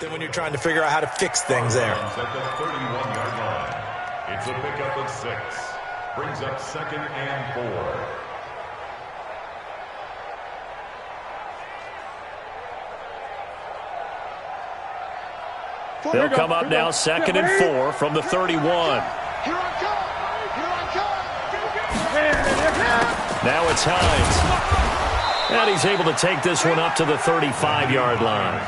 Then when you're trying to figure out how to fix things there. At the 31-yard line. It's a pickup of 6. Brings up 2nd and 4. They'll come up now 2nd and 4 from the 31. Now it's Hines. And he's able to take this one up to the 35-yard line.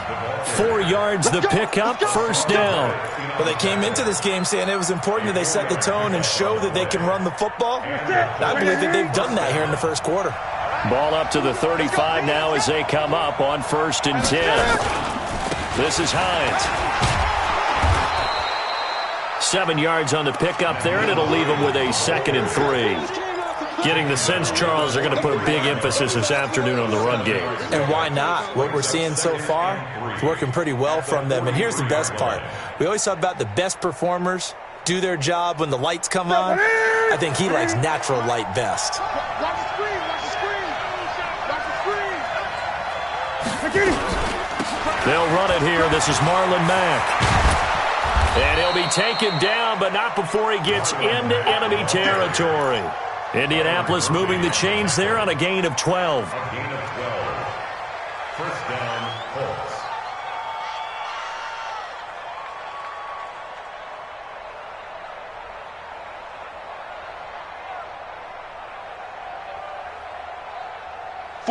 4 yards the pickup, first down. Well, they came into this game saying it was important that they set the tone and show that they can run the football. And I believe that they've done that here in the first quarter. Ball up to the 35 now as they come up on 1st and 10. This is Hines. 7 yards on the pickup there, and it'll leave them with a 2nd and 3. Getting the sense, Charles, they're going to put a big emphasis this afternoon on the run game. And why not? What we're seeing so far is working pretty well from them. And here's the best part. We always talk about the best performers do their job when the lights come on. I think he likes natural light best. Watch the screen. Watch the screen. Watch the screen. They'll run it here. This is Marlon Mack. And he'll be taken down, but not before he gets into enemy territory. Indianapolis moving the chains there on a gain of 12. A gain of 12. First down, Colts.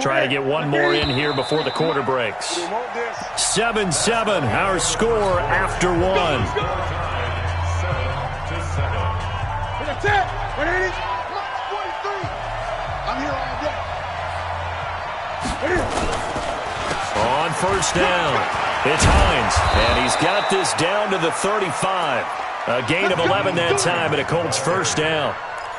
Try to get one more in here before the quarter breaks. 7-7, our score after 1. 7-7. I'm here all day. On 1st down, it's Hines, and he's got this down to the 35. A gain of 11 that time, and a Colts first down.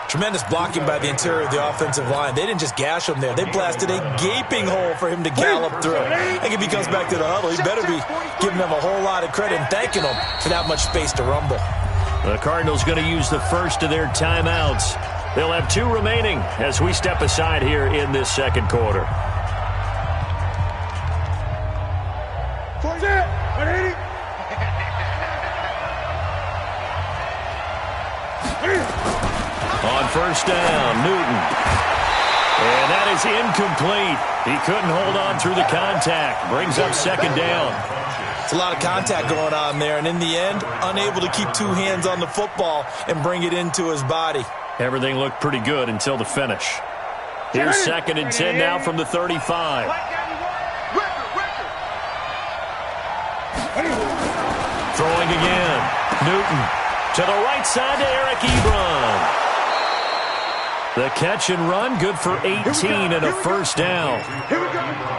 Tremendous blocking by the interior of the offensive line. They didn't just gash him there. They blasted a gaping hole for him to gallop through. I think if he comes back to the huddle, he better be giving them a whole lot of credit and thanking them for that much space to rumble. The Cardinals going to use the first of their timeouts. They'll have 2 remaining as we step aside here in this second quarter. On 1st down, Newton. And that is incomplete. He couldn't hold on through the contact. Brings up 2nd down. It's a lot of contact going on there, and in the end, unable to keep 2 hands on the football and bring it into his body. Everything looked pretty good until the finish. Here's 2nd and 10 now from the 35. Throwing again. Newton to the right side to Eric Ebron. The catch and run, good for 18 and a first down.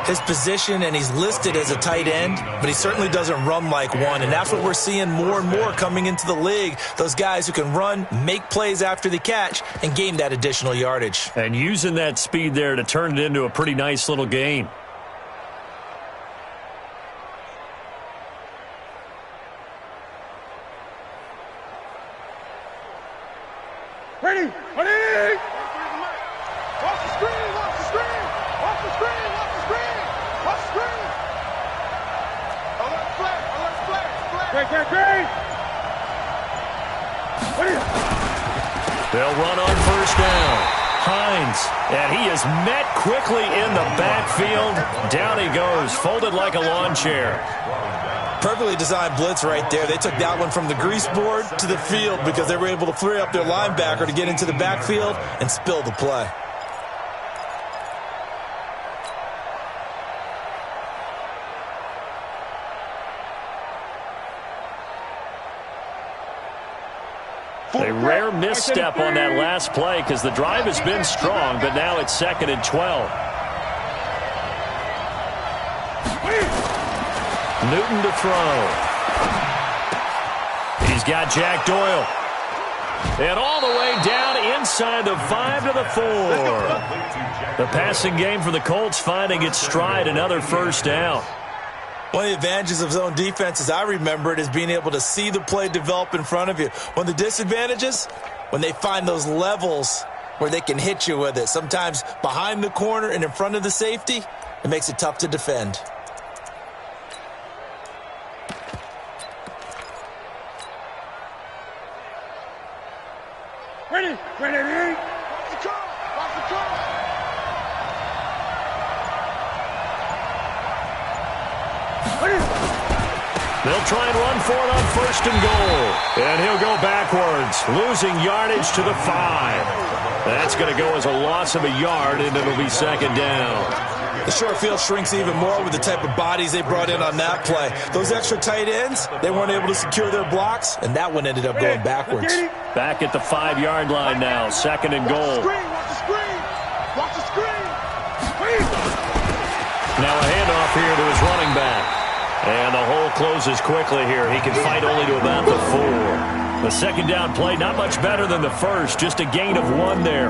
His position, and he's listed as a tight end, but he certainly doesn't run like one, and that's what we're seeing more and more coming into the league. Those guys who can run, make plays after the catch, and gain that additional yardage. And using that speed there to turn it into a pretty nice little gain. Ready! Ready! Watch the screen! Watch the screen! Watch the screen! Watch the screen! Watch the screen! Alert flag! Alert flag! Flag! Great! Ready! They'll run on 1st down. Hines, and he is met quickly in the backfield. Down he goes, folded like a lawn chair. Perfectly designed blitz right there. They took that one from the grease board to the field because they were able to free up their linebacker to get into the backfield and spill the play. A rare misstep on that last play because the drive has been strong, but now it's 2nd and 12. Newton to throw. He's got Jack Doyle. And all the way down inside the 5 to the 4. The passing game for the Colts finding its stride, another first down. One of the advantages of zone defense, as I remember it, is being able to see the play develop in front of you. One of the disadvantages, when they find those levels where they can hit you with it, sometimes behind the corner and in front of the safety, it makes it tough to defend. Ready? Watch the curve. Watch the curve. They'll try and run for it on 1st and goal. And he'll go backwards, losing yardage to the 5. That's going to go as a loss of a yard, and it'll be 2nd down. The short field shrinks even more with the type of bodies they brought in on that play. Those extra tight ends, they weren't able to secure their blocks, and that one ended up going backwards. Back at the 5-yard line now, 2nd and goal. Watch the screen. Watch the screen. Now a handoff here to his running back. And the hole closes quickly here. He can fight only to about the 4. The 2nd down play, not much better than the first, just a gain of 1 there.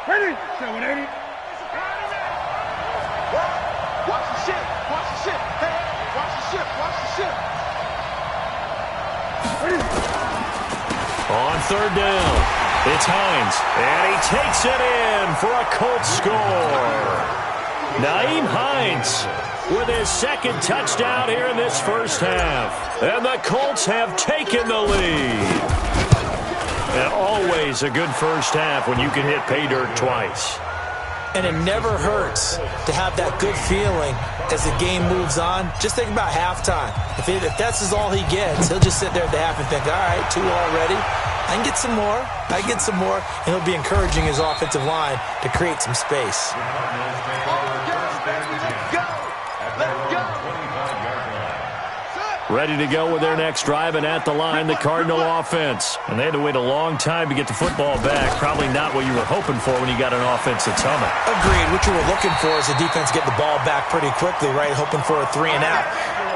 Ready? 780. Watch the ship. Watch the ship. Hey, watch the ship. Watch the ship. Ready? On 3rd down, it's Hines, and he takes it in for a Colts score. Nyheim Hines with his 2nd touchdown here in this first half. And the Colts have taken the lead. And always a good first half when you can hit pay dirt twice. And it never hurts to have that good feeling as the game moves on. Just think about halftime. If that's all he gets, he'll just sit there at the half and think, all right, 2 already. I can get some more. I can get some more. And he'll be encouraging his offensive line to create some space. Ready to go with their next drive, and at the line, the Cardinal offense. And they had to wait a long time to get the football back. Probably not what you were hoping for when you got an offense that's humming. Agreed. What you were looking for is the defense get the ball back pretty quickly, right? Hoping for a 3 and out.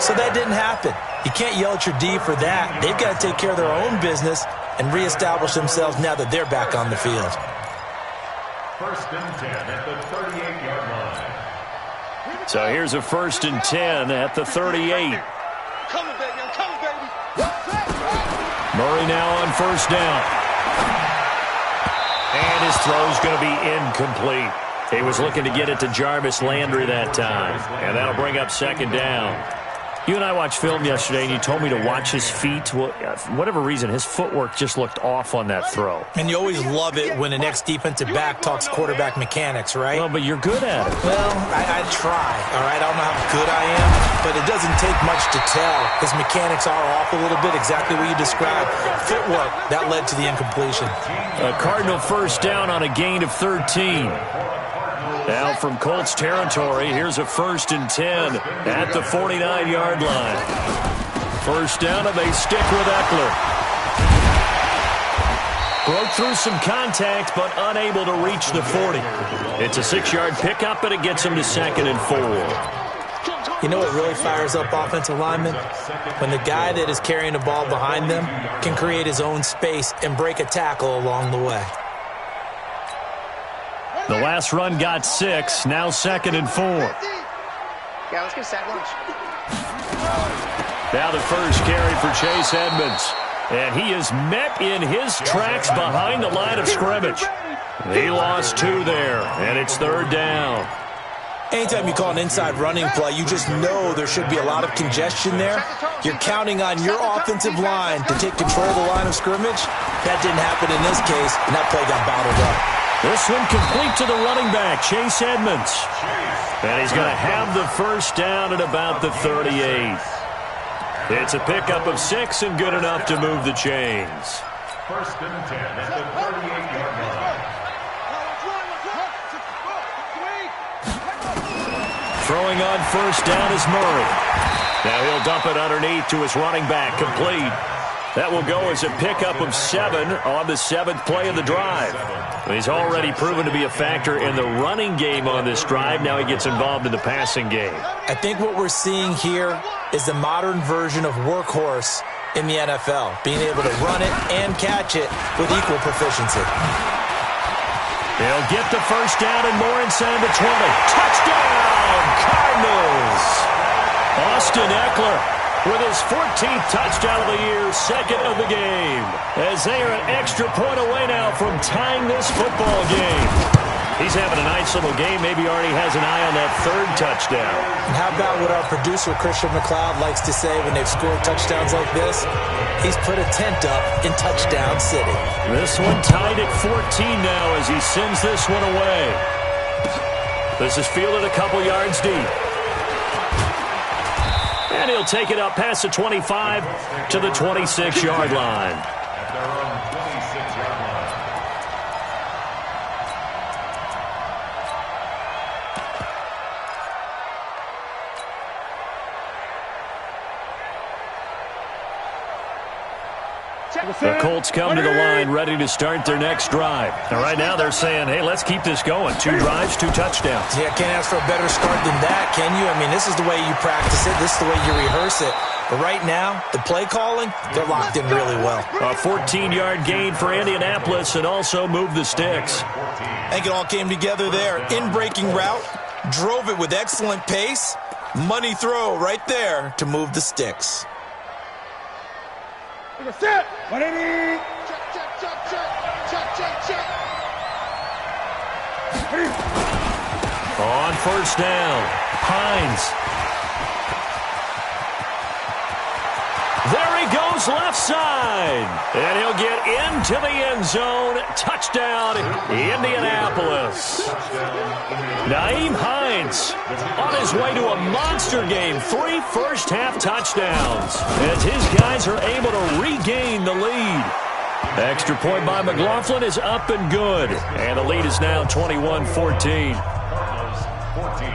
So that didn't happen. You can't yell at your D for that. They've got to take care of their own business and reestablish themselves now that they're back on the field. 1st and 10 at the 38-yard line. So here's a 1st and 10 at the 38. Coming, baby. I'm coming, baby. Murray now on 1st down. And his throw's going to be incomplete. He was looking to get it to Jarvis Landry that time. And that'll bring up 2nd down. You and I watched film yesterday, and you told me to watch his feet. Well, for whatever reason, his footwork just looked off on that throw. And you always love it when an ex-defensive back talks quarterback mechanics, right? Well, but you're good at it. Well, I try, all right? I don't know how good I am, but it doesn't take much to tell. His mechanics are off a little bit, exactly what you described. Footwork, that led to the incompletion. A Cardinal 1st down on a gain of 13. Now from Colts territory, here's a 1st and 10 at the 49-yard line. 1st down, and they stick with Eckler. Broke through some contact, but unable to reach the 40. It's a 6-yard pickup, and it gets him to 2nd and 4. You know what really fires up offensive linemen? When the guy that is carrying the ball behind them can create his own space and break a tackle along the way. The last run got 6, now 2nd and 4. Yeah, let's get sack lunch. Now the first carry for Chase Edmonds. And he is met in his tracks behind the line of scrimmage. He lost 2 there, and it's 3rd down. Anytime you call an inside running play, you just know there should be a lot of congestion there. You're counting on your offensive line to take control of the line of scrimmage. That didn't happen in this case, and that play got bottled up. This one complete to the running back, Chase Edmonds. And he's going to have the 1st down at about the 38. It's a pickup of 6 and good enough to move the chains. 1st and 10 at the 38-yard line. Throwing on 1st down is Murray. Now he'll dump it underneath to his running back, complete. That will go as a pickup of 7 on the 7th play of the drive. He's already proven to be a factor in the running game on this drive. Now he gets involved in the passing game. I think what we're seeing here is the modern version of workhorse in the NFL, being able to run it and catch it with equal proficiency. He'll get the 1st down and more inside the 20. Touchdown, Cardinals! Austin Eckler with his 14th touchdown of the year, 2nd of the game. As they are an extra point away now from tying this football game. He's having a nice little game. Maybe already has an eye on that third touchdown. And how about what our producer, Christian McLeod, likes to say when they've scored touchdowns like this? He's put a tent up in Touchdown City. This one tied at 14 now as he sends this one away. This is fielded a couple yards deep. And he'll take it up past the 25 to the 26-yard line. At their own 26-yard line. The Colts come to the line ready to start their next drive. And right now they're saying, hey, let's keep this going. 2 drives, 2 touchdowns. Yeah, can't ask for a better start than that, can you? I mean, this is the way you practice it. This is the way you rehearse it. But right now, the play calling, they're locked in really well. A 14-yard gain for Indianapolis and also move the sticks. I think it all came together there. In-breaking route, drove it with excellent pace. Money throw right there to move the sticks. Set. 180. Check. On first down, Hines. There he goes left side. And he'll get into the end zone. Touchdown, Indianapolis. Nyheim Hines on his way to a monster game. 3 first-half touchdowns as his guys are able to regain the lead. Extra point by McLaughlin is up and good. And the lead is now 21-14. Cardinals 14.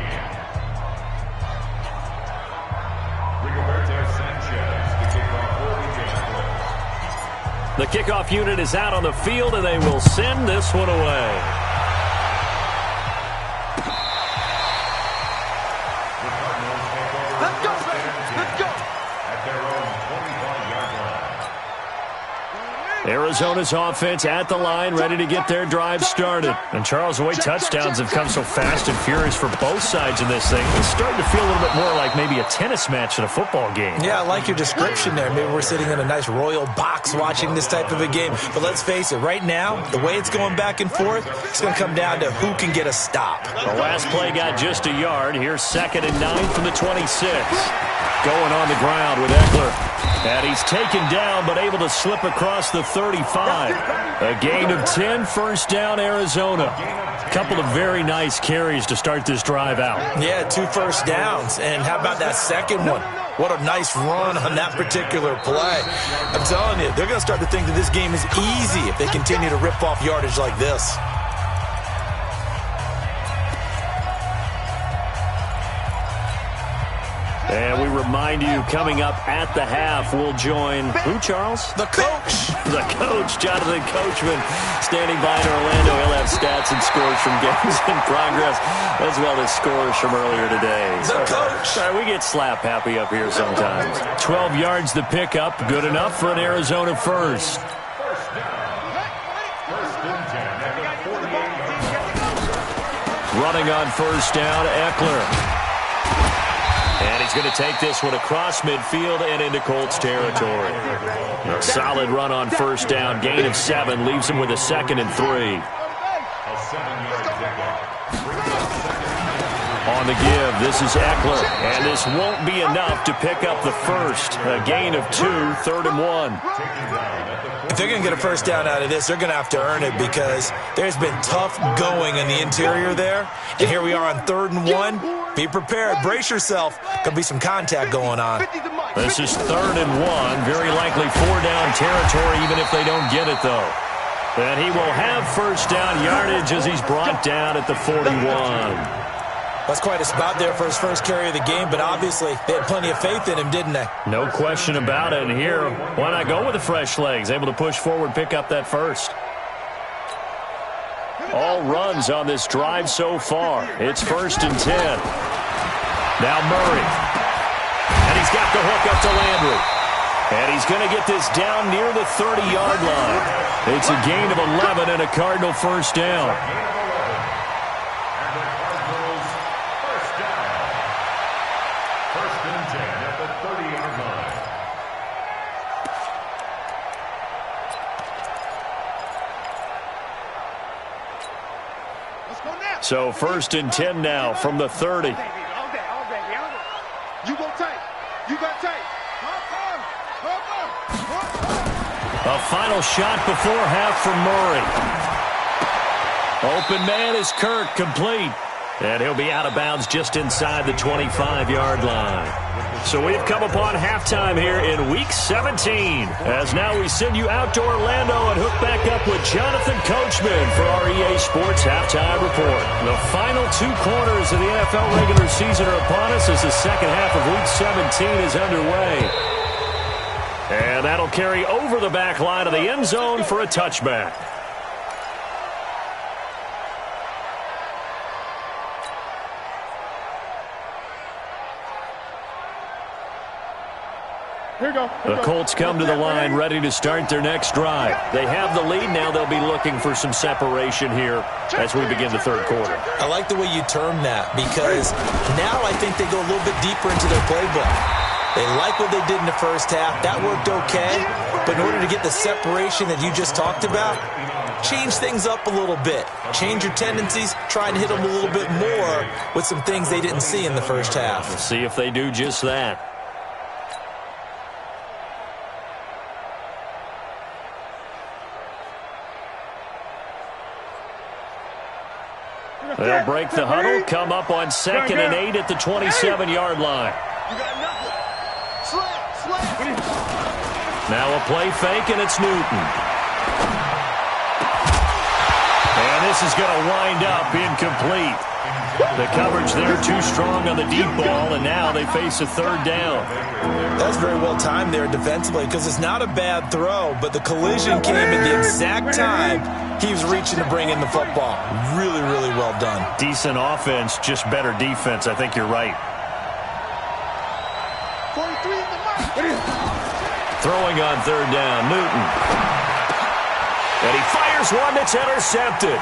The kickoff unit is out on the field, and they will send this one away. Let's go, baby. Let's go. At their own 25-yard line. Arizona's offense at the line, ready to get their drive started. And Charles, the way touchdowns have come so fast and furious for both sides in this thing, it's starting to feel a little bit more like maybe a tennis match than a football game. Yeah, I like your description there. Maybe we're sitting in a nice royal box watching this type of a game. But let's face it, right now, the way it's going back and forth, it's going to come down to who can get a stop. The last play got just a yard. Here's 2nd and 9 from the 26. Going on the ground with Eckler. And he's taken down, but able to slip across the 35. A gain of 10, first down, Arizona. A couple of very nice carries to start this drive out. Yeah, 2 first downs. And how about that second one? What a nice run on that particular play. I'm telling you, they're going to start to think that this game is easy if they continue to rip off yardage like this. And we remind you, coming up at the half, we'll join who, Charles? The coach. The coach, Jonathan Coachman, standing by in Orlando. He'll have stats and scores from games in progress, as well as scores from earlier today. The coach. All right, we get slap happy up here sometimes. 12 yards to pick up, good enough for an Arizona first. First and 10 at the 48-yard line. Running on first down, Eckler. And he's going to take this one across midfield and into Colts territory. A solid run on first down. Gain of 7 leaves him with a 2nd and 3. A 7-yard pickup. On the give, this is Eckler. And this won't be enough to pick up the first. A gain of 2, 3rd and 1. If they're going to get a first down out of this, they're going to have to earn it because there's been tough going in the interior there. And here we are on 3rd and 1. Be prepared. Brace yourself. Going to be some contact going on. This is 3rd and 1. Very likely 4-down territory, even if they don't get it, though. And he will have first down yardage as he's brought down at the 41. That's quite a spot there for his first carry of the game, but obviously they had plenty of faith in him, didn't they? No question about it. And here, why not go with the fresh legs? Able to push forward, pick up that first. All runs on this drive so far. It's 1st and 10. Now Murray. And he's got the hook up to Landry. And he's going to get this down near the 30-yard line. It's a gain of 11 and a Cardinal first down. So 1st and 10 now from the 30. All day. You go tight. You got tight. A final shot before half from Murray. Open man is Kirk, complete. And he'll be out of bounds just inside the 25-yard line. So we've come upon halftime here in Week 17. As now we send you out to Orlando and hook back up with Jonathan Coachman for our EA Sports Halftime Report. The final 2 quarters of the NFL regular season are upon us as the second half of Week 17 is underway. And that'll carry over the back line of the end zone for a touchback. The Colts come to the line ready to start their next drive. They have the lead. Now they'll be looking for some separation here as we begin the third quarter. I like the way you term that because now I think they go a little bit deeper into their playbook. They like what they did in the first half. That worked okay. But in order to get the separation that you just talked about, change things up a little bit. Change your tendencies. Try and hit them a little bit more with some things they didn't see in the first half. We'll see if they do just that. They'll break the huddle, come up on 2nd and 8 at the 27-yard line. Now a play fake, and it's Newton. And this is going to wind up incomplete. The coverage there too strong on the deep ball, and now they face a 3rd down. That's very well timed there defensively because it's not a bad throw, but the collision came at the exact time he was reaching to bring in the football. Really, really well done. Decent offense, just better defense. I think you're right. Throwing on 3rd down, Newton. And he fires one that's intercepted.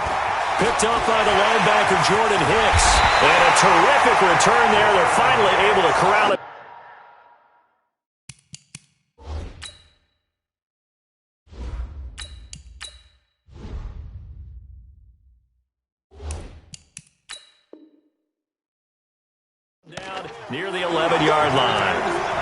Picked off by the linebacker, Jordan Hicks. And a terrific return there. They're finally able to corral it. Down near the 11-yard line.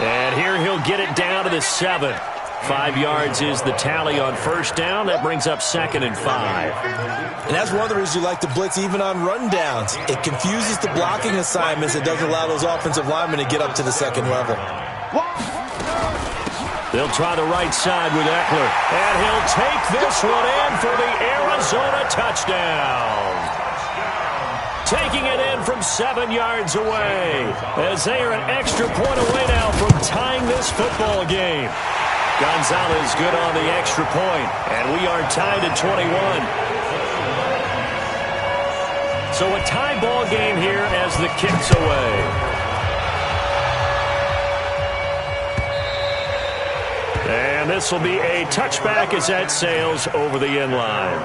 And here he'll get it down to the 7. 5 yards is the tally on 1st down. That brings up 2nd and 5. And that's one of the reasons you like to blitz even on rundowns. It confuses the blocking assignments. It doesn't allow those offensive linemen to get up to the 2nd level. They'll try the right side with Eckler. And he'll take this one in for the Arizona touchdown. Taking it in from 7 yards away as they are an extra point away now from tying this football game. Gonzalez good on the extra point, and we are tied at 21. So a tie ball game here as the kick's away. And this will be a touchback as that sails over the end line.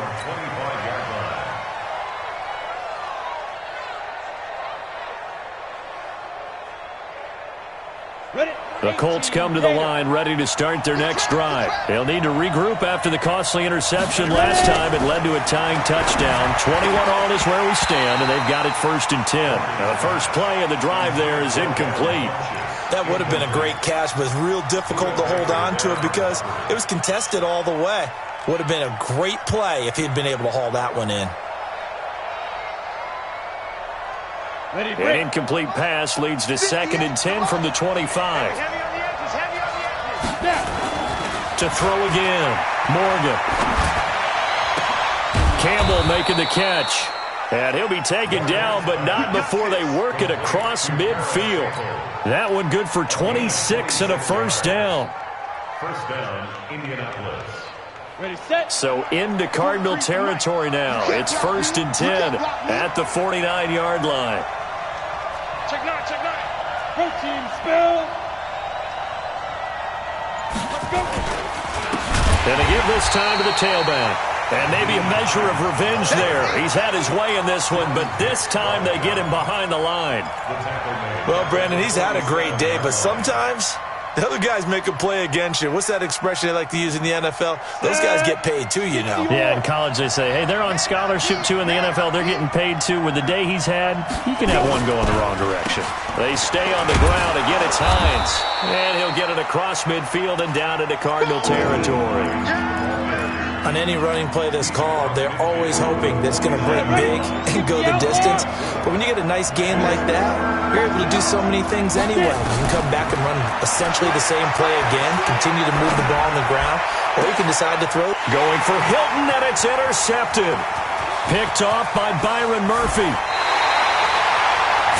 The Colts come to the line ready to start their next drive. They'll need to regroup after the costly interception last time. It led to a tying touchdown. 21 all is where we stand, and they've got it 1st and 10. Now, the first play of the drive there is incomplete. That would have been a great catch, but it's real difficult to hold on to it because it was contested all the way. Would have been a great play if he'd been able to haul that one in. An incomplete pass leads to 2nd and 10 from the 25. To throw again, Morgan. Campbell making the catch. And he'll be taken down, but not before they work it across midfield. That one good for 26 and a 1st down. 1st down, Indianapolis. So into Cardinal territory now. It's 1st and 10 at the 49-yard line. Check nine. Protein spill. And they give this time to the tailback. And maybe a measure of revenge there. He's had his way in this one, but this time they get him behind the line. Well, Brandon, he's had a great day, but sometimes the other guys make a play against you. What's that expression they like to use in the NFL? Those guys get paid too, you know. Yeah, in college they say, hey, they're on scholarship too. In the NFL, they're getting paid too. With the day he's had, he can have one go in the wrong direction. They stay on the ground. Again, it's Hines. And he'll get it across midfield and down into Cardinal territory. On any running play that's called, they're always hoping that it's going to break big and go the distance. But when you get a nice gain like that, you're able to do so many things anyway. You can come back and run essentially the same play again, continue to move the ball on the ground, or you can decide to throw. Going for Hilton, and it's intercepted. Picked off by Byron Murphy.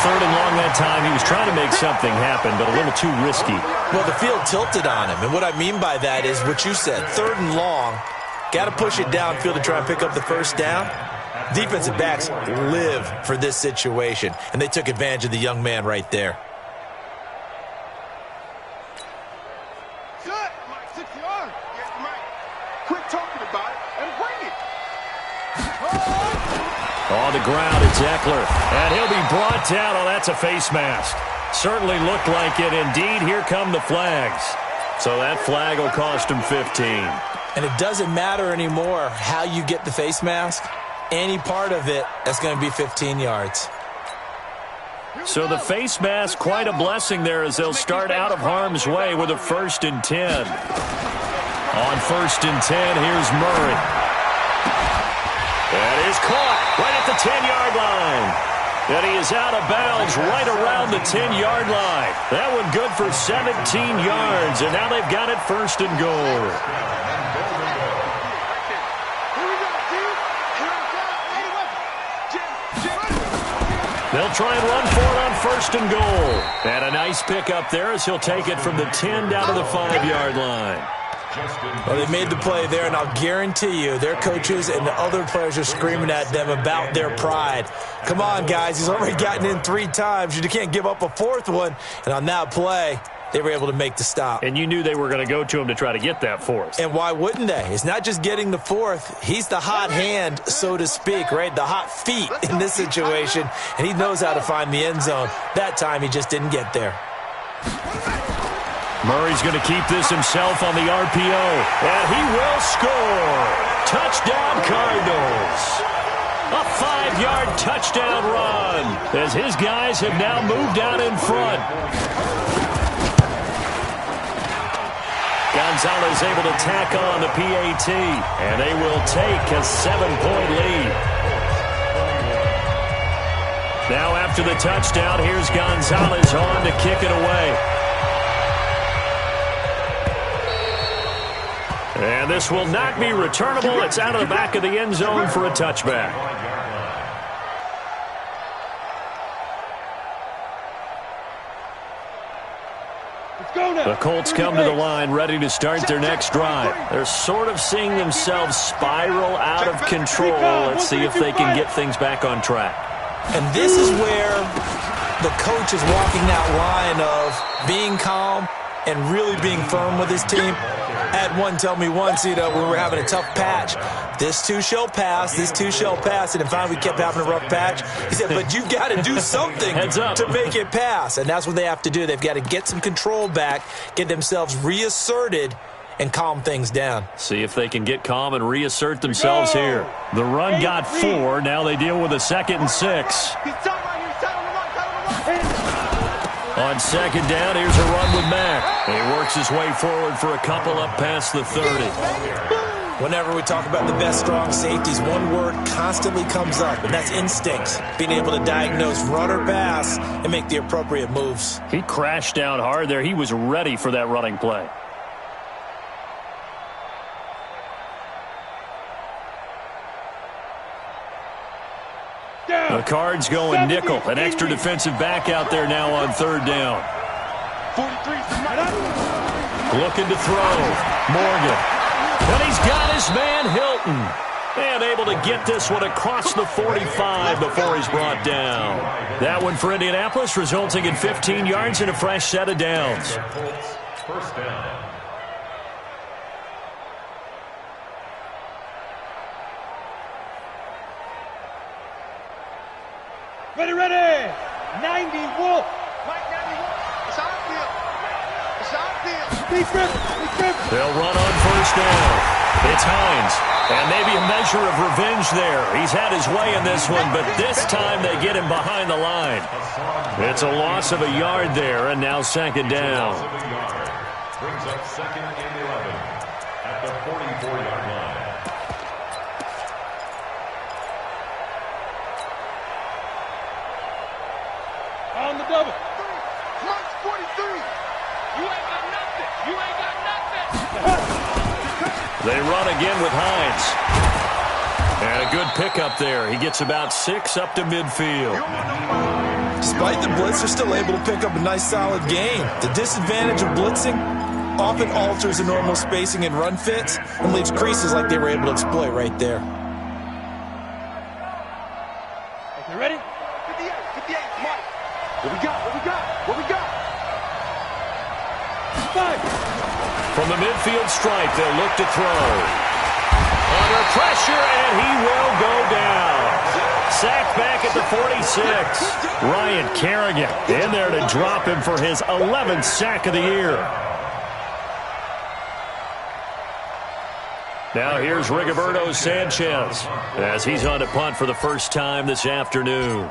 Third and long that time. He was trying to make something happen, but a little too risky. Well, the field tilted on him, and what I mean by that is what you said, third and long. Got to push it downfield to try and pick up the first down. Defensive backs live for this situation, and they took advantage of the young man right there. Good. Mike, 60 yards. Yes, Mike. Quit talking about it and bring it. On the ground, it's Eckler. And he'll be brought down. Oh, that's a face mask. Certainly looked like it. Indeed, here come the flags. So that flag will cost him 15. And it doesn't matter anymore how you get the face mask. Any part of it, that's going to be 15 yards. So the face mask, quite a blessing there as they'll start out of harm's way with a 1st and 10. On 1st and 10, here's Murray. That is caught right at the 10-yard line. And he is out of bounds right around the 10-yard line. That one good for 17 yards, and now they've got it 1st and goal. They'll try and run for it on 1st and goal. And a nice pickup there as he'll take it from the 10 down to the 5-yard line. Well, they made the play there, and I'll guarantee you their coaches and the other players are screaming at them about their pride. Come on, guys. He's already gotten in 3 times. You can't give up a 4th one. And on that play, they were able to make the stop. And you knew they were going to go to him to try to get that 4th. And why wouldn't they? It's not just getting the 4th. He's the hot hand, so to speak, right? The hot feet in this situation. And he knows how to find the end zone. That time, he just didn't get there. Murray's going to keep this himself on the RPO. And he will score. Touchdown, Cardinals. A 5-yard touchdown run as his guys have now moved out in front. Gonzalez able to tack on the PAT, and they will take a 7-point lead. Now after the touchdown, here's Gonzalez on to kick it away. And this will not be returnable. It's out of the back of the end zone for a touchback. The Colts come to the line ready to start their next drive. They're sort of seeing themselves spiral out of control. Let's see if they can get things back on track. And this is where the coach is walking that line of being calm and really being firm with his team. I had one tell me once, when we were having a tough patch, this too shall pass, this too shall pass. And then finally we kept having a rough patch. He said, but you've got to do something to make it pass. And that's what they have to do. They've got to get some control back, get themselves reasserted, and calm things down. See if they can get calm and reassert themselves here. The run got 4. Now they deal with a 2nd and 6. On 2nd down, here's a run with Mack. He works his way forward for a couple up past the 30. Whenever we talk about the best strong safeties, one word constantly comes up, and that's instincts. Being able to diagnose run or pass and make the appropriate moves. He crashed down hard there. He was ready for that running play. The Cards going nickel. An extra defensive back out there now on 3rd down. Looking to throw. Morgan. And he's got his man Hilton. And able to get this one across the 45 before he's brought down. That one for Indianapolis, resulting in 15 yards and a fresh set of downs. First down. Ready, ready. 90 Wolf. Mike, 90 Wolf. It's our field. It's our field. Big grip. Big grip. They'll run on first down. It's Hines. And maybe a measure of revenge there. He's had his way in this one, but this time they get him behind the line. It's a loss of a yard there, and now second down. Brings up second and 11 at the 44-yard line. On the double. March 43. You ain't got nothing. You ain't got nothing. They run again with Hines. And a good pickup there. He gets about 6 up to midfield. Despite the blitz, they're still able to pick up a nice solid gain. The disadvantage of blitzing often alters the normal spacing and run fits and leaves creases like they were able to exploit right there. Okay, ready? 58, 58, Mike. What we got? What we got? What we got? 5. From the midfield stripe, they'll look to throw. Under pressure, and he will go down. Sacked back at the 46. Ryan Kerrigan in there to drop him for his 11th sack of the year. Now here's Rigoberto Sanchez as he's on to punt for the first time this afternoon.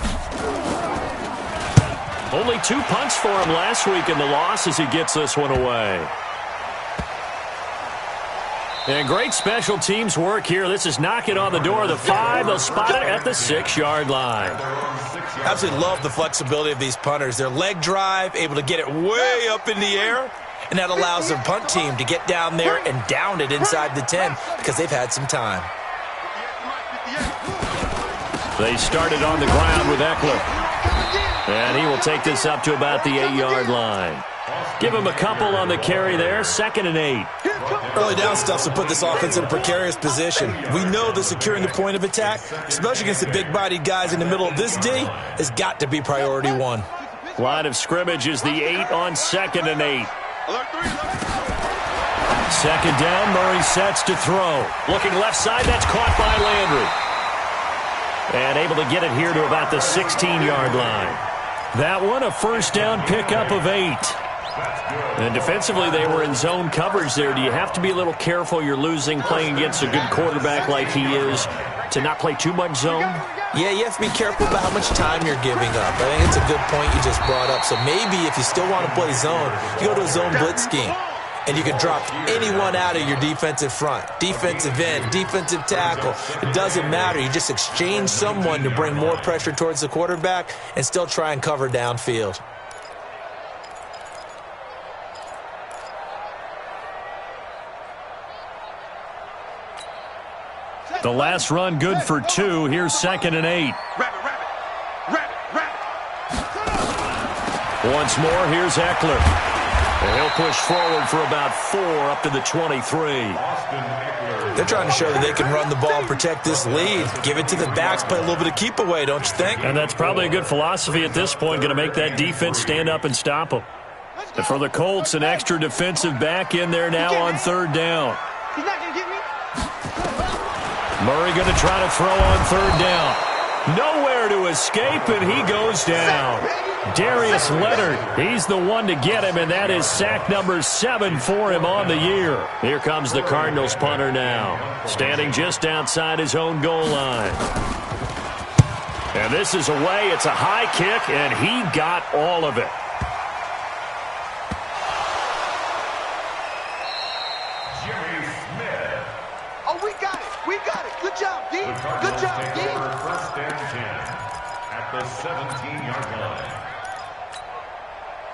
Only 2 punts for him last week in the loss as he gets this one away. And great special teams work here. This is knocking on the door of the 5. They'll spot it at the 6-yard line. Absolutely love the flexibility of these punters. Their leg drive, able to get it way up in the air, and that allows their punt team to get down there and down it inside the 10 because they've had some time. They started on the ground with Eckler. And he will take this up to about the 8-yard line. Give him a couple on the carry there, 2nd and 8. Early down stuff to put this offense in a precarious position. We know that securing the point of attack, especially against the big-bodied guys in the middle of this D, has got to be priority 1. Line of scrimmage is the 8 on 2nd and 8. Second down, Murray sets to throw. Looking left side, that's caught by Landry. And able to get it here to about the 16-yard line. That one, a first down pickup of 8. And defensively, they were in zone coverage there. Do you have to be a little careful? You're losing playing against a good quarterback like he is to not play too much zone? Yeah, you have to be careful about how much time you're giving up. I think it's a good point you just brought up. So maybe if you still want to play zone, you go to a zone blitz scheme. And you can drop anyone out of your defensive front. Defensive end, defensive tackle. It doesn't matter. You just exchange someone to bring more pressure towards the quarterback and still try and cover downfield. The last run good for 2. Here's 2nd and 8. Once more, here's Eckler. And he'll push forward for about 4 up to the 23. They're trying to show that they can run the ball and protect this lead. Give it to the backs, play a little bit of keep away, don't you think? And that's probably a good philosophy at this point, going to make that defense stand up and stop them. And for the Colts, an extra defensive back in there now on 3rd down. He's not going to get me. Murray going to try to throw on 3rd down. Nowhere to escape, and he goes down. Darius Leonard, he's the one to get him, and that is sack number 7 for him on the year. Here comes the Cardinals punter now, standing just outside his own goal line. And this is away. It's a high kick, and he got all of it. Oh, we got it. We got it. Good job, D. Good job, D. First and 10 at the 17-yard line.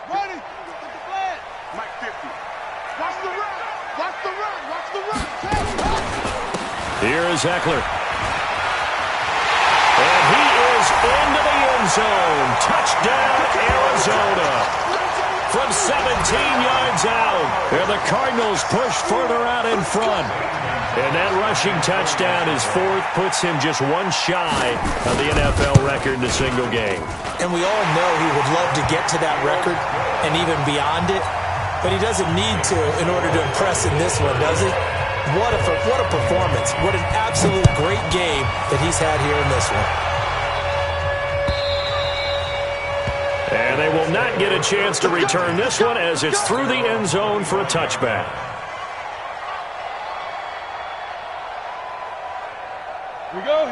Ready? Get the flag. Mike 50. Watch the run. Watch the run. Watch the run. Here is Eckler. And he is into the end zone. Touchdown, Arizona. From 17 yards out. And the Cardinals push further out in front. And that rushing touchdown, his 4th, puts him just 1 shy of the NFL record in a single game. And we all know he would love to get to that record and even beyond it, but he doesn't need to in order to impress in this one, does he? What a performance. What an absolute great game that he's had here in this one. will not get a chance to return this one as it's through the end zone for a touchback.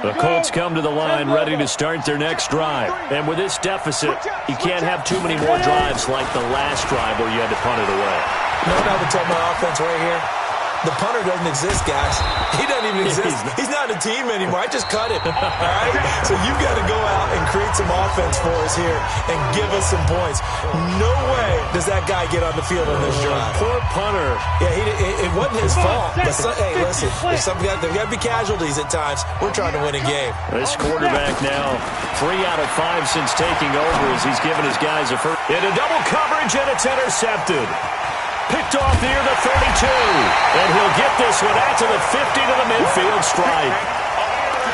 The Colts come to the line ready to start their next drive. And with this deficit, you can't have too many more drives like the last drive where you had to punt it away. You know what I would tell my offense right here? The punter doesn't exist, guys. He doesn't even exist. He's not a team anymore. I just cut him. All right? So you've got to go out and create some offense for us here and give us some points. No way does that guy get on the field on this drive. Poor punter. Yeah, it wasn't his fault. But hey, listen, there's got to be casualties at times. We're trying to win a game. This quarterback now 3 out of 5 since taking over as he's given his guys a first. Into double coverage, and it's intercepted. Picked off near the 32. And he'll get this one out to the 50 to the midfield stripe.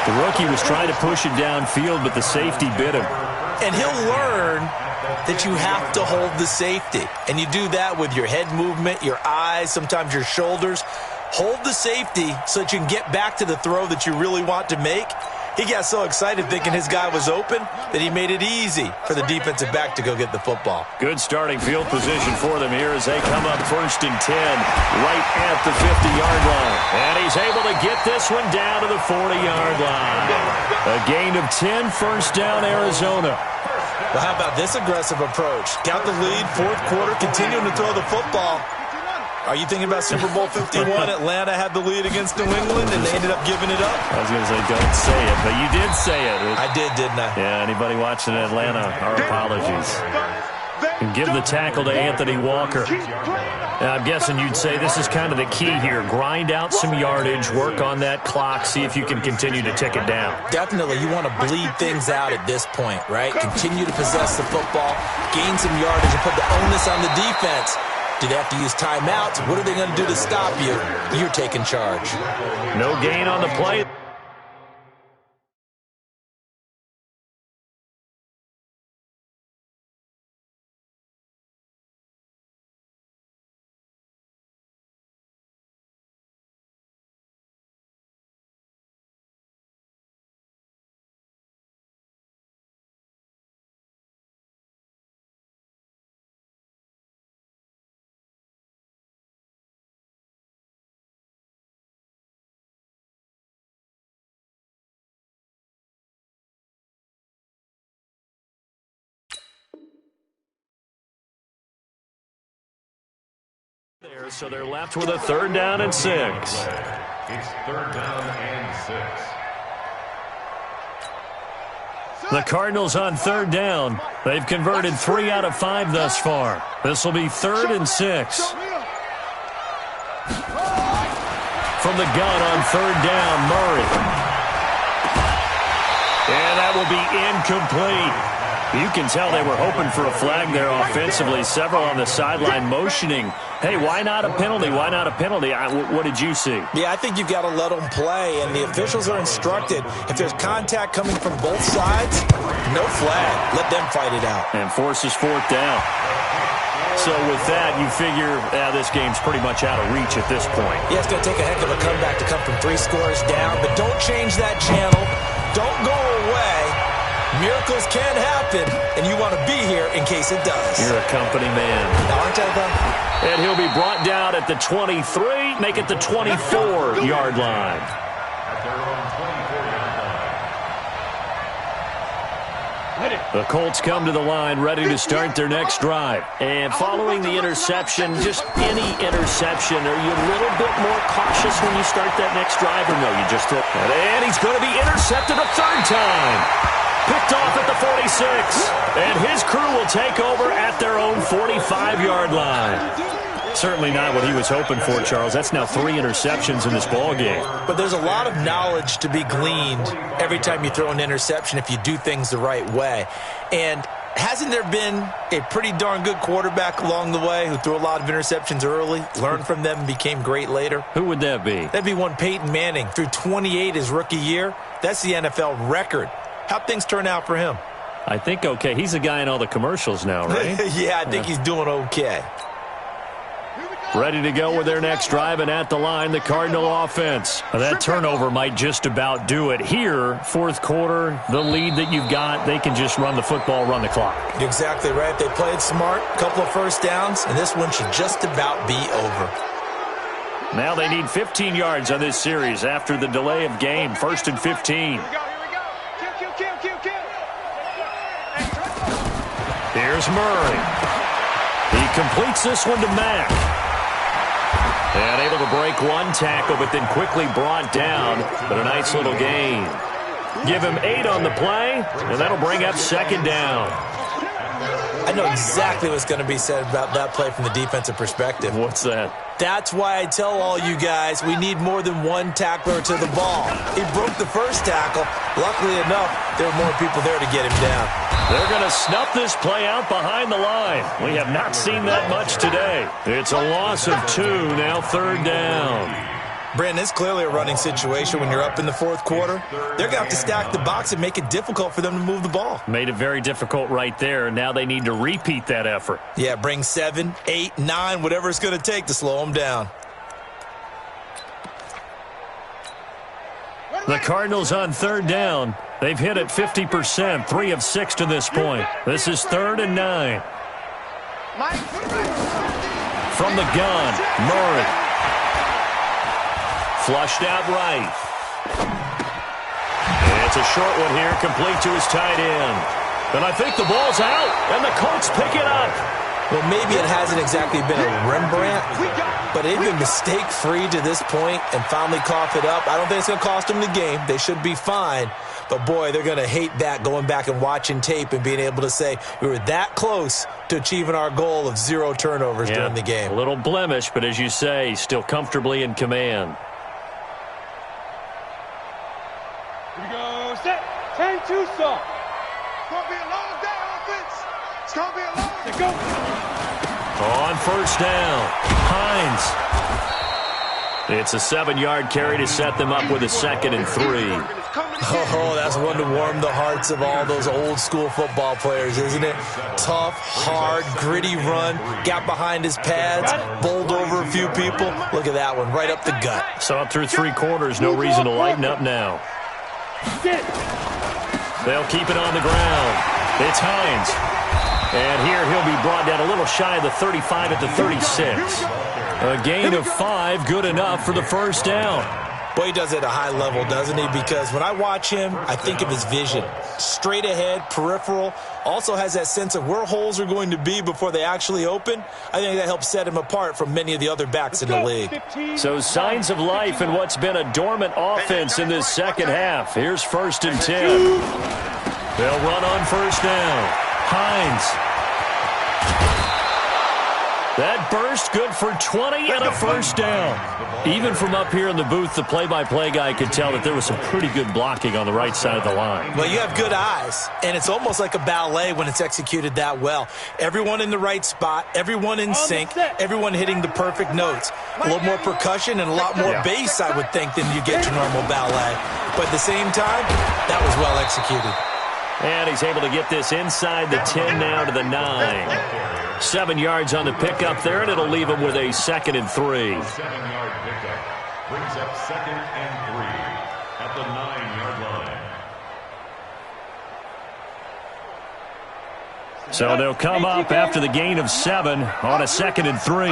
The rookie was trying to push it downfield, but the safety bit him. And he'll learn that you have to hold the safety. And you do that with your head movement, your eyes, sometimes your shoulders. Hold the safety so that you can get back to the throw that you really want to make. He got so excited thinking his guy was open that he made it easy for the defensive back to go get the football. Good starting field position for them here as they come up 1st and 10 right at the 50-yard line. And he's able to get this one down to the 40-yard line. A gain of 10, first down, Arizona. Well, how about this aggressive approach? Got the lead, 4th quarter, continuing to throw the football. Are you thinking about Super Bowl 51? Atlanta had the lead against New England, and they ended up giving it up? I was going to say, don't say it, but you did say it. I did, didn't I? Yeah, anybody watching Atlanta, our apologies. And give the tackle to Anthony Walker. Now, I'm guessing you'd say this is kind of the key here. Grind out some yardage, work on that clock, see if you can continue to tick it down. Definitely. You want to bleed things out at this point, right? Continue to possess the football, gain some yardage, and put the onus on the defense. Do they have to use timeouts? What are they going to do to stop you? You're taking charge. No gain on the play. So they're left with a 3rd down and 6. It's 3rd down and 6. The Cardinals on 3rd down. They've converted 3 out of 5 thus far. This will be 3rd and 6. From the gun on 3rd down, Murray. And that will be incomplete. You can tell they were hoping for a flag there offensively. Several on the sideline motioning, hey, why not a penalty? Why not a penalty? What did you see? Yeah, I think you've got to let them play, and the officials are instructed. If there's contact coming from both sides, no flag. Let them fight it out. And forces 4th down. So with that, you figure this game's pretty much out of reach at this point. Yeah, it's going to take a heck of a comeback to come from 3 scores down, but don't change that channel. Don't go away. Miracles can happen, and you want to be here in case it does. You're a company man. Aren't I, though? And he'll be brought down at the 23, make it the 24-yard line. At their own 24-yard line. The Colts come to the line ready to start their next drive. And following the interception, just any interception, are you a little bit more cautious when you start that next drive, or no, you just hit? And he's going to be intercepted a 3rd time. Picked off at the 46. And his crew will take over at their own 45-yard line. Certainly not what he was hoping for, Charles. That's now 3 interceptions in this ball game. But there's a lot of knowledge to be gleaned every time you throw an interception if you do things the right way. And hasn't there been a pretty darn good quarterback along the way who threw a lot of interceptions early, learned from them, and became great later? Who would that be? That'd be one Peyton Manning. Threw 28 his rookie year. That's the NFL record. How'd things turn out for him? I think okay. He's a guy in all the commercials now, right? Yeah, I think he's doing okay. Here we go. Ready to go with their next drive, and at the line, the Cardinal offense. That turnover might just about do it. Here, fourth quarter, the lead that you've got, they can just run the football, run the clock. You're exactly right. They played smart, couple of first downs, and this one should just about be over. Now they need 15 yards on this series after the delay of game. 1st and 15. Here we go. Kill. Here's Murray. He completes this one to Mack. And able to break one tackle, but then quickly brought down. But a nice little gain. Give him 8 on the play, and that'll bring up 2nd down. I know exactly what's going to be said about that play from the defensive perspective. What's that? That's why I tell all you guys we need more than one tackler to the ball. He broke the first tackle. Luckily enough, there were more people there to get him down. They're going to snuff this play out behind the line. We have not seen that much today. It's a loss of 2, now 3rd down. Brandon, it's clearly a running situation when you're up in the fourth quarter. They're going to have to stack the box and make it difficult for them to move the ball. Made it very difficult right there. Now they need to repeat that effort. Yeah, bring 7, 8, 9, whatever it's going to take to slow them down. The Cardinals on 3rd down. They've hit it 50%, 3 of 6 to this point. This is 3rd and 9. From the gun, Murray. Flushed out right. It's a short one here, complete to his tight end. And I think the ball's out, and the Colts pick it up. Well, maybe it hasn't exactly been a Rembrandt, but they've been mistake-free to this point and finally cough it up. I don't think it's going to cost them the game. They should be fine. But, boy, they're going to hate that, going back and watching tape and being able to say we were that close to achieving our goal of 0 turnovers during the game. A little blemish, but as you say, still comfortably in command. Here we go. Set. Change to song. It's going to be a long day, offense. It's going to be a long day. Go. On 1st down, Hines. It's a 7-yard carry to set them up with a 2nd and 3. Oh, that's one to warm the hearts of all those old-school football players, isn't it? Tough, hard, gritty run, got behind his pads, bowled over a few people. Look at that one, right up the gut. So up through 3 quarters, no reason to lighten up now. They'll keep it on the ground. It's Hines. And here he'll be brought down a little shy of the 35 at the 36. A gain of 5, good enough for the 1st down. Boy, he does it at a high level, doesn't he? Because when I watch him, I think of his vision. Straight ahead, peripheral, also has that sense of where holes are going to be before they actually open. I think that helps set him apart from many of the other backs in the league. So signs of life in what's been a dormant offense in this second half. Here's 1st and 10. They'll run on 1st down. Hines. That burst good for 20 and a 1st down. Even from up here in the booth, the play-by-play guy could tell that there was some pretty good blocking on the right side of the line. Well, you have good eyes, and it's almost like a ballet when it's executed that well. Everyone in the right spot, everyone in sync, everyone hitting the perfect notes. A little more percussion and a lot more bass, I would think, than you get your normal ballet. But at the same time, that was well executed. And he's able to get this inside the 10 now to the 9. 7 yards on the pickup there, and it'll leave him with a 2nd and 3. 7-yard pickup brings up 2nd and 3 at the 9-yard line. So they'll come up after the gain of 7 on a 2nd and 3.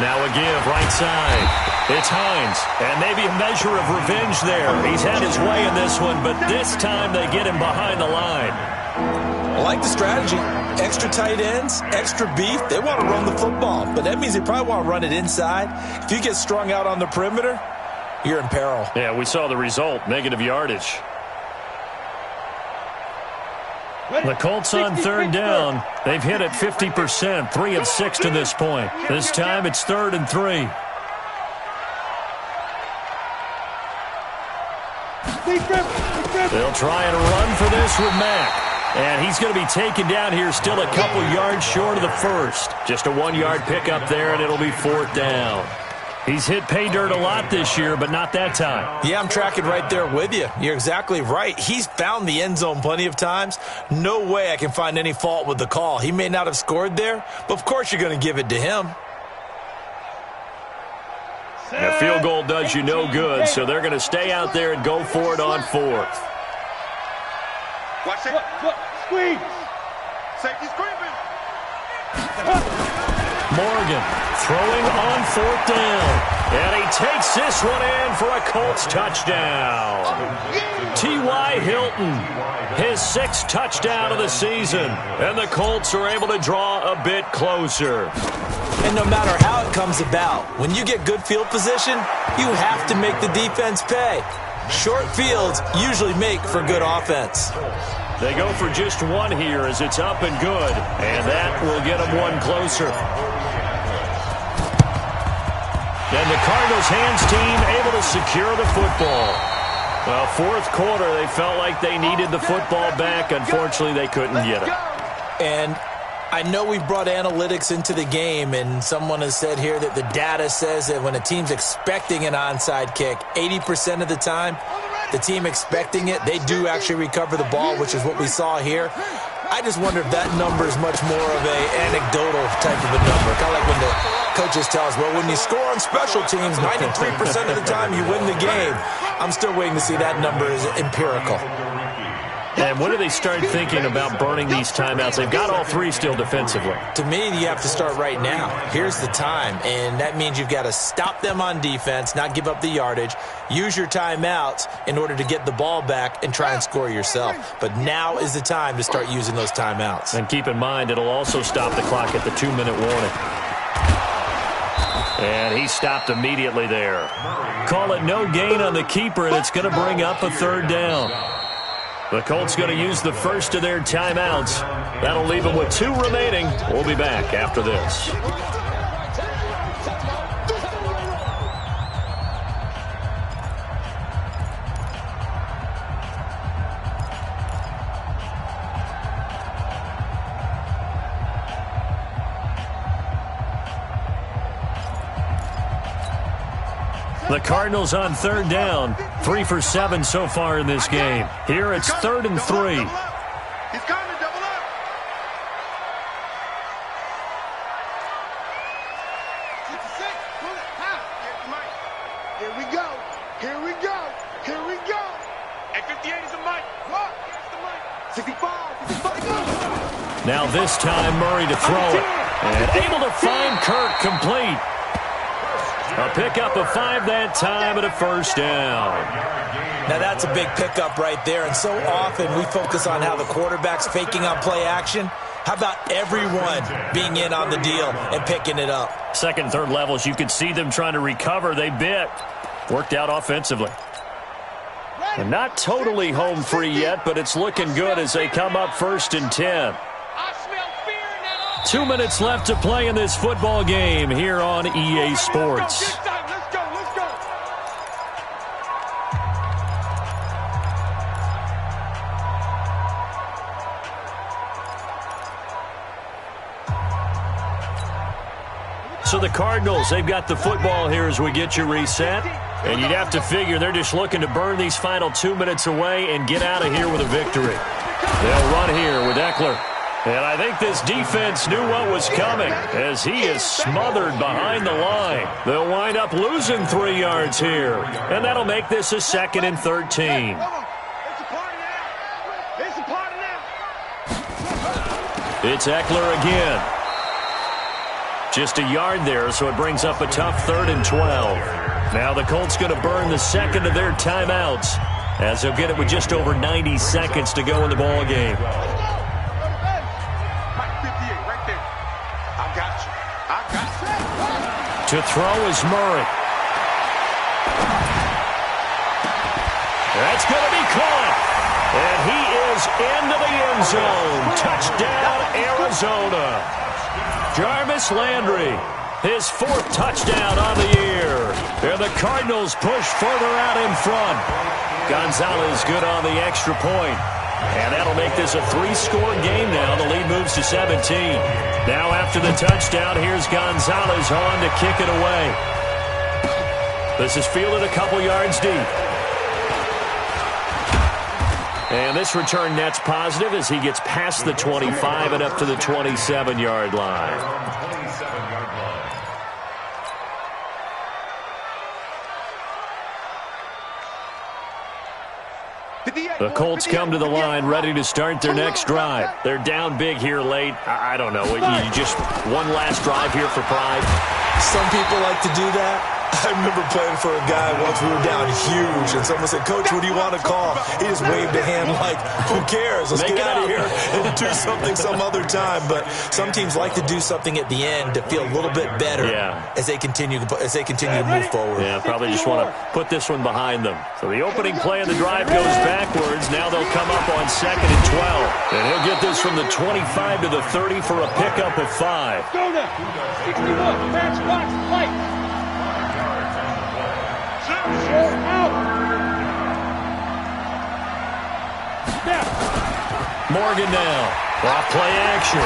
Now a give right side. It's Hines, and maybe a measure of revenge there. He's had his way in this one, but this time they get him behind the line. I like the strategy. Extra tight ends, extra beef. They want to run the football, but that means they probably want to run it inside. If you get strung out on the perimeter, you're in peril. Yeah, we saw the result, negative yardage. The Colts on 3rd down. They've hit it 50%, 3 of 6 to this point. This time it's 3rd and 3. They'll try and run for this with Mack. And he's going to be taken down here, still a couple yards short of the 1st. Just a 1-yard pickup there, and it'll be 4th down. He's hit pay dirt a lot this year, but not that time. Yeah, I'm tracking right there with you. You're exactly right. He's found the end zone plenty of times. No way I can find any fault with the call. He may not have scored there, but of course you're going to give it to him. A field goal does you no good, so they're going to stay out there and go for it on fourth. Watch it. Squeeze. Safety screaming. Morgan throwing on fourth down. And he takes this one in for a Colts touchdown. T.Y. Hilton, his 6th touchdown of the season. And the Colts are able to draw a bit closer. And no matter how it comes about, when you get good field position, you have to make the defense pay. Short fields usually make for good offense. They go for just one here as it's up and good. And that will get them one closer. And the Cardinals hands team able to secure the football. Well, fourth quarter, they felt like they needed the football back. Unfortunately, they couldn't get it. And I know we've brought analytics into the game, and someone has said here that the data says that when a team's expecting an onside kick, 80% of the time, the team expecting it, they do actually recover the ball, which is what we saw here. I just wonder if that number is much more of an anecdotal type of a number. Kind of like when the coaches tell us, well, when you score on special teams, 93% of the time you win the game. I'm still waiting to see that number is empirical. And when do they start thinking about burning these timeouts? They've got all 3 still defensively. To me, you have to start right now. Here's the time, and that means you've got to stop them on defense, not give up the yardage, use your timeouts in order to get the ball back and try and score yourself. But now is the time to start using those timeouts. And keep in mind, it'll also stop the clock at the 2-minute warning. And he stopped immediately there. Call it no gain on the keeper, and it's going to bring up a 3rd down. The Colts going to use the first of their timeouts. That'll leave them with 2 remaining. We'll be back after this. The Cardinals on 3rd down. 3 for 7 so far in this game. Here it's 3rd and 3. He's coming, double up. Here we go. Here we go. Here we go. At 58 is the mic. Look, here's the mic. 65. Go. Now this time Murray to throw it. And able to find Kirk complete. A pickup of 5 that time and a 1st down. Now that's a big pickup right there, and so often we focus on how the quarterback's faking on play action. How about everyone being in on the deal and picking it up? 2nd, 3rd levels, you could see them trying to recover. They bit. Worked out offensively. And not totally home free yet, but it's looking good as they come up 1st and 10. 2 minutes left to play in this football game here on EA Sports. Let's go. So the Cardinals, they've got the football here as we get you reset. And you'd have to figure they're just looking to burn these final 2 minutes away and get out of here with a victory. They'll run here with Eckler. And I think this defense knew what was coming as he is smothered behind the line. They'll wind up losing 3 yards here. And that'll make this a 2nd and 13. It's Eckler again. Just a yard there, so it brings up a tough 3rd and 12. Now the Colts going to burn the 2nd of their timeouts as they'll get it with just over 90 seconds to go in the ball game. To throw is Murray. That's going to be caught. And he is into the end zone. Touchdown, Arizona. Jarvis Landry, his 4th touchdown on the year. And the Cardinals push further out in front. Gonzalez good on the extra point. And that'll make this a 3-score game now. The lead moves to 17. Now after the touchdown, here's Gonzalez on to kick it away. This is fielded a couple yards deep. And this return net's positive as he gets past the 25 and up to the 27-yard line. The Colts come to the line ready to start their next drive. They're down big here late. I don't know. You just one last drive here for pride. Some people like to do that. I remember playing for a guy once. We were down huge, and someone said, "Coach, what do you want to call?" He just waved a hand like, "Who cares? Let's get out of here and do something some other time." But some teams like to do something at the end to feel a little bit better as they continue to move forward. Yeah, probably just want to put this one behind them. So the opening play of the drive goes backwards. Now they'll come up on 2nd and 12. And he'll get this from the 25 to the 30 for a pickup of 5. Go now. 61. Match box light. Out. Morgan now. Off play action.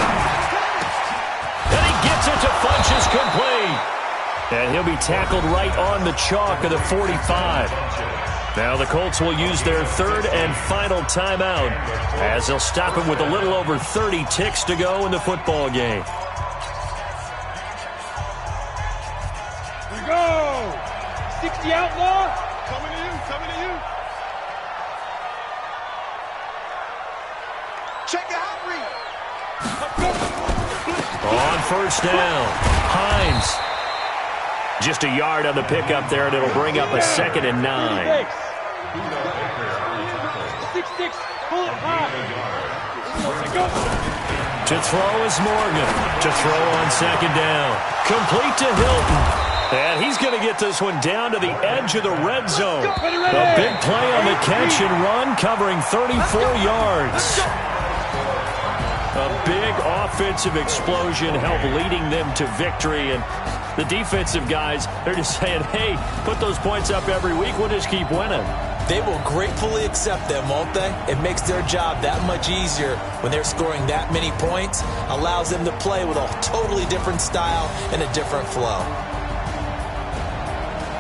And he gets it to Funchess complete. And he'll be tackled right on the chalk of the 45. Now the Colts will use their third and final timeout as they'll stop him with a little over 30 ticks to go in the football game. Here we go. 60 outlaw. Coming to you, coming to you. Check it out, Reed. On first down, Hines. Just a yard on the pickup there, and it'll bring up a 2nd and 9. 6-6, pull it high. To throw is Morgan. To throw on 2nd down. Complete to Hilton. And he's going to get this one down to the edge of the red zone. A big play on the catch and run, covering 34 yards. A big offensive explosion helped leading them to victory. And the defensive guys, they're just saying, hey, put those points up every week. We'll just keep winning. They will gratefully accept them, won't they? It makes their job that much easier when they're scoring that many points. Allows them to play with a totally different style and a different flow.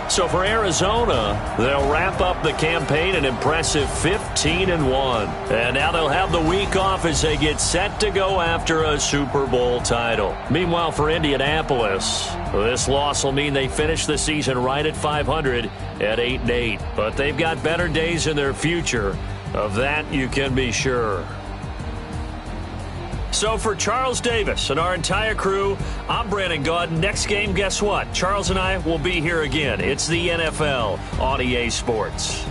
So for Arizona, they'll wrap up the campaign an impressive 15-1. And now they'll have the week off as they get set to go after a Super Bowl title. Meanwhile, for Indianapolis, this loss will mean they finish the season right at 500 at 8-8. But they've got better days in their future. Of that, you can be sure. So for Charles Davis and our entire crew, I'm Brandon Gaudin. Next game, guess what? Charles and I will be here again. It's the NFL on EA Sports.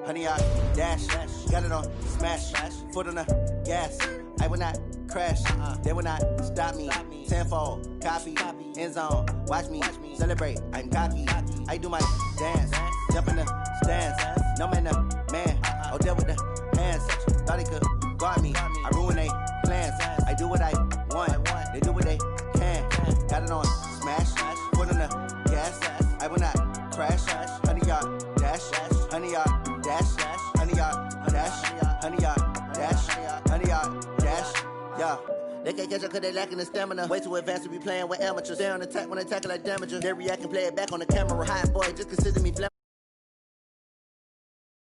Honey, I dash, got it on smash, foot on the gas. I will not crash, they will not stop me. Tenfold, copy, end zone, watch me celebrate. I'm cocky, I do my dance, jump in the stands. No man, the man, oh, deal with the hands. Thought he could guard me, I ruin they plans. I do what I want, they do what they can. Got it on smash, foot on the gas. I will not crash, honey, y'all dash, honey, y'all. Dash, honey, y'all, dash, honey, y'all, dash, honey, y'all, dash, yeah. They can't catch up cause they lacking the stamina. Way too advanced to be playing with amateurs. They on attack when they tackle like damagers. They react and play it back on the camera. Hot boy, just consider me flammable.